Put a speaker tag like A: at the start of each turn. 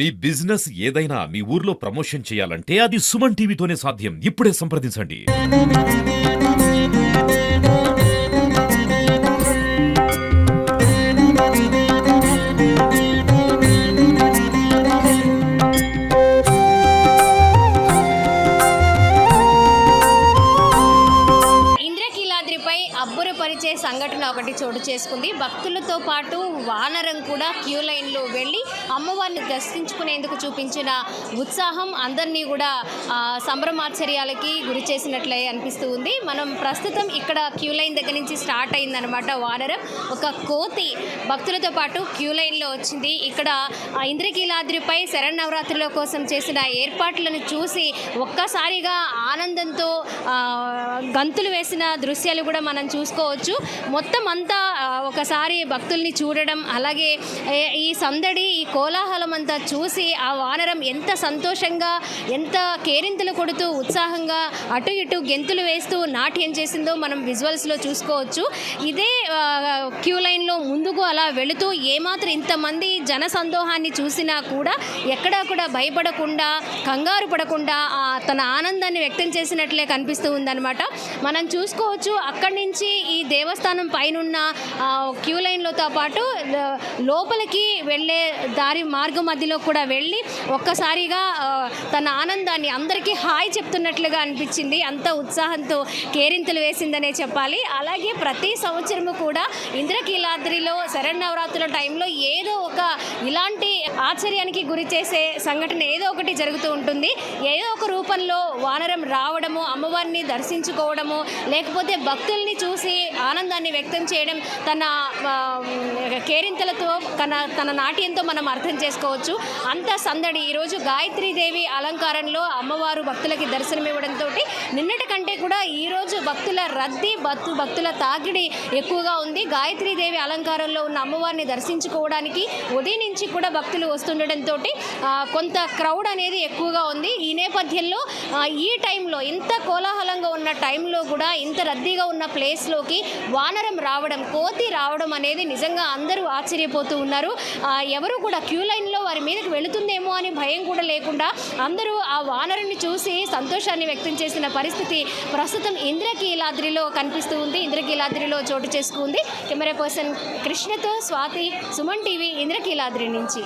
A: మీ business ఏదైనా మీ ఊర్లో promotion చేయాలంటే అది సుమన్ టీవీతోనే సాధ్యం. ఇప్పుడే సంప్రదించండి.
B: అబ్బురపరిచే సంఘటన ఒకటి చోటు చేసుకుంది. భక్తులతో పాటు వానరం కూడా క్యూ లైన్లో వెళ్ళి అమ్మవారిని దర్శించుకునేందుకు చూపించిన ఉత్సాహం అందరినీ కూడా సంభ్రమాశ్చర్యాలకి గురి చేసినట్లే అనిపిస్తూ ఉంది. మనం ప్రస్తుతం ఇక్కడ క్యూ లైన్ దగ్గర నుంచి స్టార్ట్ అయిందనమాట. వానరం ఒక కోతి భక్తులతో పాటు క్యూ లైన్లో వచ్చింది. ఇక్కడ ఇంద్రకీలాద్రిపై శరన్నవరాత్రుల కోసం చేసిన ఏర్పాట్లను చూసి ఒక్కసారిగా ఆనందంతో గంతులు వేసిన దృశ్యాలు కూడా మనం చూసుకోవచ్చు. మొత్తం అంతా ఒకసారి భక్తుల్ని చూడడం, అలాగే ఈ సందడి, ఈ కోలాహలం అంతా చూసి ఆ వానరం ఎంత సంతోషంగా, ఎంత కేరింతలు కొడుతూ ఉత్సాహంగా అటు ఇటు గెంతులు వేస్తూ నాట్యం చేసిందో మనం విజువల్స్లో చూసుకోవచ్చు. ఇదే క్యూ లైన్లో ముందుకు అలా వెళుతూ ఏమాత్రం ఇంతమంది జన సందోహాన్ని చూసినా కూడా ఎక్కడా కూడా భయపడకుండా, కంగారు పడకుండా తన ఆనందాన్ని వ్యక్తం చేసినట్లే కనిపిస్తూ ఉందన్నమాట. మనం చూసుకోవచ్చు అక్కడి నుంచి ఈ దేవస్థానం పైనున్న క్యూ లైన్లతో పాటు లోపలికి వెళ్ళే దారి మార్గ మధ్యలో కూడా వెళ్ళి ఒక్కసారిగా తన ఆనందాన్ని అందరికీ హాయ్ చెప్తున్నట్లుగా అనిపించింది. అంత ఉత్సాహంతో కేరింతలు వేసిందనే చెప్పాలి. అలాగే ప్రతి సంవత్సరము కూడా ఇంద్రకీలాద్రిలో శరన్నవరాత్రుల టైంలో ఏదో ఒక ఇలాంటి ఆశ్చర్యానికి గురి చేసే సంఘటన ఏదో ఒకటి జరుగుతూ ఉంటుంది. ఏదో ఒక రూపంలో వానరం రావడము, అమ్మవారిని దర్శించుకోవడము, లేకపోతే భక్తుల్ని చూసి ఆనందాన్ని వ్యక్తం చేయడం తన కేరింతలతో, తన నాట్యంతో మనం అర్థం చేసుకోవచ్చు. అంత సందడి. ఈరోజు గాయత్రీదేవి అలంకారంలో అమ్మవారు భక్తులకి దర్శనమివ్వడంతో నిన్నటి కంటే కూడా ఈరోజు భక్తుల రద్దీ, భక్తుల తాకిడి ఎక్కువగా ఉంది. గాయత్రీదేవి అలంకారంలో ఉన్న అమ్మవారిని దర్శించుకోవడానికి ఉదయం నుంచి కూడా భక్తులు వస్తుండటంతో కొంత క్రౌడ్ అనేది ఎక్కువగా ఉంది. ఈ నేపథ్యంలో ఈ టైంలో ఇంత కోలాహలంగా ఉన్న టైంలో కూడా ఇంత రద్దీగా ఉన్న ప్లేస్లోకి వానరం రావడం, కోతి రావడం అనేది నిజంగా అందరూ ఆశ్చర్యపోతూ ఉన్నారు. ఎవరు కూడా క్యూ లైన్లో వారి మీదకి వెళుతుందేమో అని భయం కూడా లేకుండా అందరూ ఆ వానరుని చూసి సంతోషాన్ని వ్యక్తం చేసిన పరిస్థితి ప్రస్తుతం ఇంద్రకీలాద్రిలో కనిపిస్తూ ఉంది. ఇంద్రకీలాద్రిలో చోటు చేసుకుంది. కెమెరా పర్సన్ కృష్ణతో స్వాతి, సుమన్ టీవీ, ఇంద్రకీలాద్రి నుంచి.